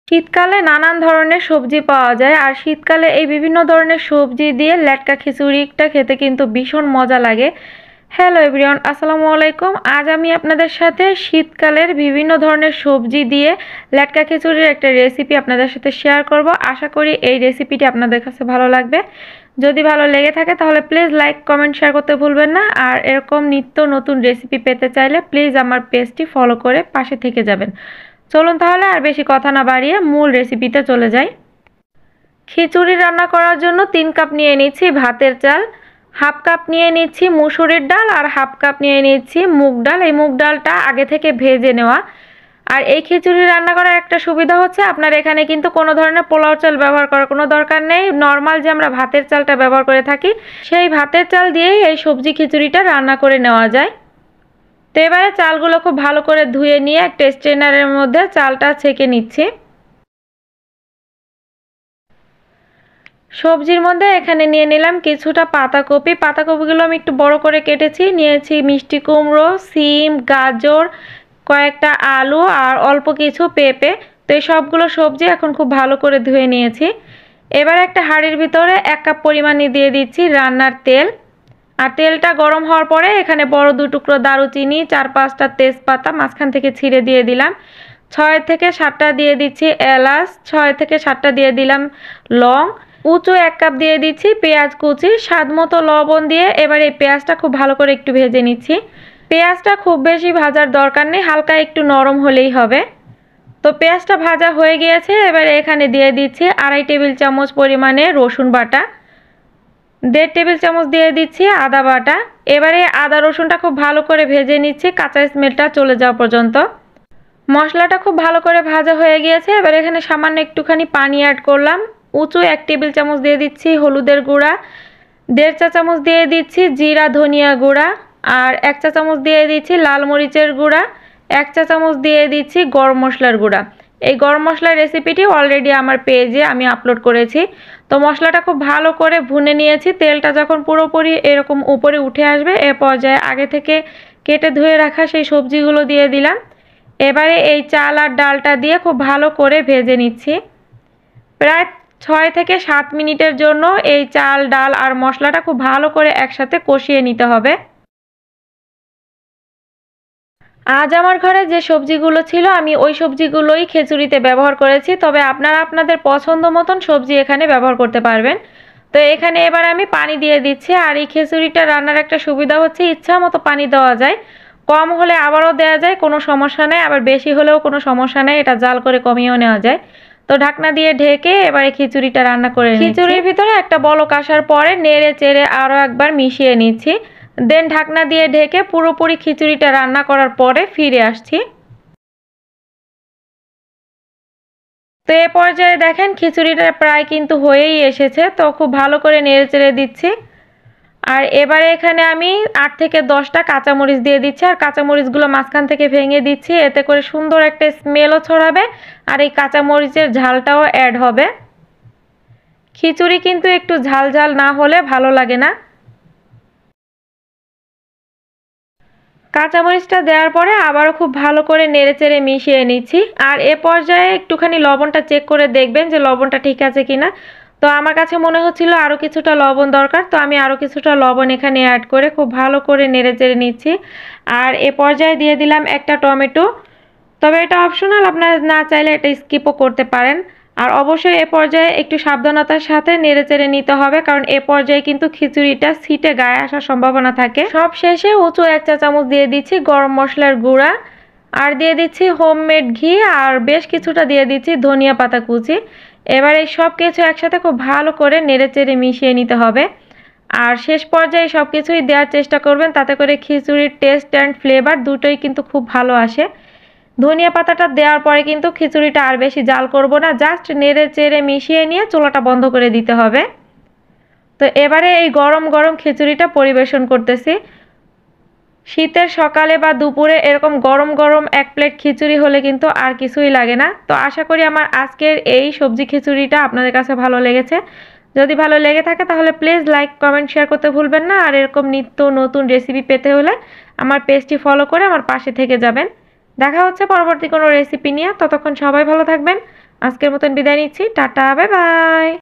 শীতকালে নানান ধরনের সবজি পাওয়া যায় আর শীতকালে এই বিভিন্ন ধরনের সবজি দিয়ে লেটকা খিচুড়িটা খেতে কিন্তু ভীষণ মজা লাগে। হ্যালো এভরিওয়ান, আসসালামু আলাইকুম। আজ আমি আপনাদের সাথে শীতকালের বিভিন্ন ধরনের সবজি দিয়ে লেটকা খিচুড়ির একটা রেসিপি আপনাদের সাথে শেয়ার করব। আশা করি এই রেসিপিটি আপনাদের কাছে ভালো লাগবে। যদি ভালো লেগে থাকে তাহলে প্লিজ লাইক কমেন্ট শেয়ার করতে ভুলবেন না। আর এরকম নিত্য নতুন রেসিপি পেতে চাইলে প্লিজ আমার পেজটি ফলো করে পাশে থেকে যাবেন। চলুন তাহলে আর বেশি কথা না বাড়িয়ে মূল রেসিপিতে চলে যাই। খিচুড়ি রান্না করার জন্য 3 কাপ নিয়ে নিচ্ছি ভাতের চাল, হাফ কাপ নিয়ে নিচ্ছি মুসুরির ডাল আর হাফ কাপ নিয়ে নিচ্ছি মুগ ডাল। এই মুগ ডালটা আগে থেকে ভেজে নেওয়া। আর এই খিচুড়ি রান্না করার একটা সুবিধা হচ্ছে আপনার এখানে কিন্তু কোনো ধরনের পোলাও চাল ব্যবহার করার কোনো দরকার নেই। নর্মাল যে আমরা ভাতের চালটা ব্যবহার করে থাকি সেই ভাতের চাল দিয়েই এই সবজি খিচুড়িটা রান্না করে নেওয়া যায়। তো এবারে চালগুলো খুব ভালো করে ধুয়ে নিয়ে একটা স্ট্রেনারের মধ্যে চালটা ছেঁকে নিচ্ছি। সবজির মধ্যে এখানে নিয়ে নিলাম কিছুটা পাতাকপি। পাতাকপিগুলো আমি একটু বড় করে কেটেছি। নিয়েছি মিষ্টি কুমড়ো, সিম, গাজর, কয়েকটা আলু আর অল্প কিছু পেঁপে। তো এই সবগুলো সবজি এখন খুব ভালো করে ধুয়ে নিয়েছি। এবার একটা হাঁড়ির ভিতরে 1 কাপ পরিমাণে দিয়ে দিচ্ছি রান্নার তেল। আর তেলটা গরম হওয়ার পরে এখানে বড় 2 টুকরো দারুচিনি, 4-5টা তেজপাতা মাঝখান থেকে ছিঁড়ে দিয়ে দিলাম। 6 থেকে 7টা দিয়ে দিচ্ছি এলাচ, 6 থেকে 7টা দিয়ে দিলাম লং। উঁচু 1 কাপ দিয়ে দিচ্ছি পেঁয়াজ কুচি, স্বাদ মতো লবণ দিয়ে এবার এই পেঁয়াজটা খুব ভালো করে একটু ভেজে নিচ্ছি। পেঁয়াজটা খুব বেশি ভাজার দরকার নেই, হালকা একটু নরম হলেই হবে। তো পেঁয়াজটা ভাজা হয়ে গিয়েছে। এবারে এখানে দিয়ে দিচ্ছি 2.5 টেবিল চামচ পরিমাণে রসুন বাটা, 1.5 টেবিল চামচ দিয়ে দিচ্ছি আদা বাটা। এবারে আদা রসুনটা খুব ভালো করে ভেজে নিচ্ছি কাঁচা স্মেলটা চলে যাওয়া পর্যন্ত। মশলাটা খুব ভালো করে ভাজা হয়ে গিয়েছে। এবার এখানে সামান্য একটুখানি পানি অ্যাড করলাম। উঁচু 1 টেবিল চামচ দিয়ে দিচ্ছি হলুদের গুঁড়া, 1.5 চা চামচ দিয়ে দিচ্ছি জিরা ধনিয়া গুঁড়া, আর 1 চা চামচ দিয়ে দিচ্ছি লাল মরিচের গুঁড়া, 1 চা চামচ দিয়ে দিচ্ছি গরম মশলার গুঁড়া। এই গরম মশলার রেসিপিটি অলরেডি আমার পেজে আমি আপলোড করেছি। তো মশলাটা খুব ভালো করে ভুনে নিয়েছি। তেলটা যখন পুরোপুরি এরকম উপরে উঠে আসবে এ পর্যায়ে আগে থেকে কেটে ধুয়ে রাখা সেই সবজিগুলো দিয়ে দিলাম। এবারে এই চাল আর ডালটা দিয়ে খুব ভালো করে ভেজে নিচ্ছি। প্রায় 6 থেকে 7 মিনিটের জন্য এই চাল, ডাল আর মশলাটা খুব ভালো করে একসাথে কষিয়ে নিতে হবে। আজ আমার ঘরে যে সবজিগুলো ছিল আমি ওই সবজিগুলোই খিচুড়িতে ব্যবহার করেছি, তবে আপনারা আপনাদের পছন্দ মতন সবজি এখানে ব্যবহার করতে পারবেন। তো এখানে এবার আমি পানি দিয়ে দিচ্ছি। আর এই খিচুড়িটা রান্নার একটা সুবিধা হচ্ছে ইচ্ছা মতো পানি দেওয়া যায়, কম হলে আবারও দেওয়া যায়, কোনো সমস্যা নেই, আবার বেশি হলেও কোনো সমস্যা নেই, এটা জাল করে কমিয়েও নেওয়া যায়। তো ঢাকনা দিয়ে ঢেকে এবারে খিচুড়িটা রান্না করে নিচ্ছি। খিচুড়ির ভিতরে একটা বলক আসার পরে নেড়ে চেড়ে আরও একবার মিশিয়ে নিচ্ছি। দেন ঢাকনা দিয়ে ঢেকে পুরোপুরি খিচুড়িটা রান্না করার পরে ফিরে আসছি। তো এ পর্যায়ে দেখেন খিচুড়িটা প্রায় কিন্তু হয়েই এসেছে। তো খুব ভালো করে নেড়ে চেড়ে দিচ্ছি। আর এবারে এখানে আমি 8 থেকে 10টা কাঁচামরিচ দিয়ে দিচ্ছি। আর কাঁচামরিচগুলো মাঝখান থেকে ভেঙে দিচ্ছি, এতে করে সুন্দর একটা স্মেলও ছড়াবে আর এই কাঁচামরিচের ঝালটাও অ্যাড হবে। খিচুড়ি কিন্তু একটু ঝাল ঝাল না হলে ভালো লাগে না। কাঁচামরিচটা দেওয়ার পরে আবারও খুব ভালো করে নেড়েচেড়ে মিশিয়ে নিচ্ছি। আর এ পর্যায়ে একটুখানি লবণটা চেক করে দেখবেন যে লবণটা ঠিক আছে কিনা। তো আমার কাছে মনে হচ্ছিল আরও কিছুটা লবণ দরকার, তো আমি আরও কিছুটা লবণ এখানে অ্যাড করে খুব ভালো করে নেড়েচেড়ে নিচ্ছি। আর এ পর্যায়ে দিয়ে দিলাম একটা টমেটো। তবে এটা অপশনাল, আপনারা না চাইলে এটা স্কিপও করতে পারেন। আর অবশ্যই এ পর্যায়ে একটু সাবধানতার সাথে নেড়েচেড়ে নিতে হবে, কারণ এ পর্যায়ে কিন্তু খিচুড়িটা ছিটে গায়ে আসার সম্ভাবনা থাকে। সব শেষে উঁচু 1 চা চামচ দিয়ে দিচ্ছি গরম মশলার গুঁড়া, আর দিয়ে দিচ্ছি হোমমেড ঘি, আর বেশ কিছুটা দিয়ে দিচ্ছি ধনিয়া পাতা কুচি। এবার এই সব কিছু একসাথে খুব ভালো করে নেড়েচেড়ে মিশিয়ে নিতে হবে। আর শেষ পর্যায়ে সব কিছুই দেওয়ার চেষ্টা করবেন, তাতে করে খিচুড়ির টেস্ট অ্যান্ড ফ্লেভার দুটোই কিন্তু খুব ভালো আসে। ধনিয়া পাতাটা দেওয়ার পরে কিন্তু খিচুড়িটা আর বেশি জাল করব না, জাস্ট নেড়ে চেড়ে মিশিয়ে নিয়ে চুলাটা বন্ধ করে দিতে হবে। তো এবারে এই গরম গরম খিচুড়িটা পরিবেশন করতেছি। শীতের সকালে বা দুপুরে এরকম গরম গরম 1 প্লেট খিচুড়ি হলে কিন্তু আর কিছুই লাগে না। তো আশা করি আমার আজকের এই সবজি খিচুড়িটা আপনাদের কাছে ভালো লেগেছে। যদি ভালো লেগে থাকে তাহলে প্লিজ লাইক কমেন্ট শেয়ার করতে ভুলবেন না। আর এরকম নিত্য নতুন রেসিপি পেতে হলে আমার পেজটি ফলো করে আমার পাশে থেকে যাবেন। দেখা হচ্ছে পরবর্তী কোনো রেসিপি নিয়ে। ততক্ষণ সবাই ভালো থাকবেন। আজকের মতন বিদায় নিচ্ছি। Tata, bye bye.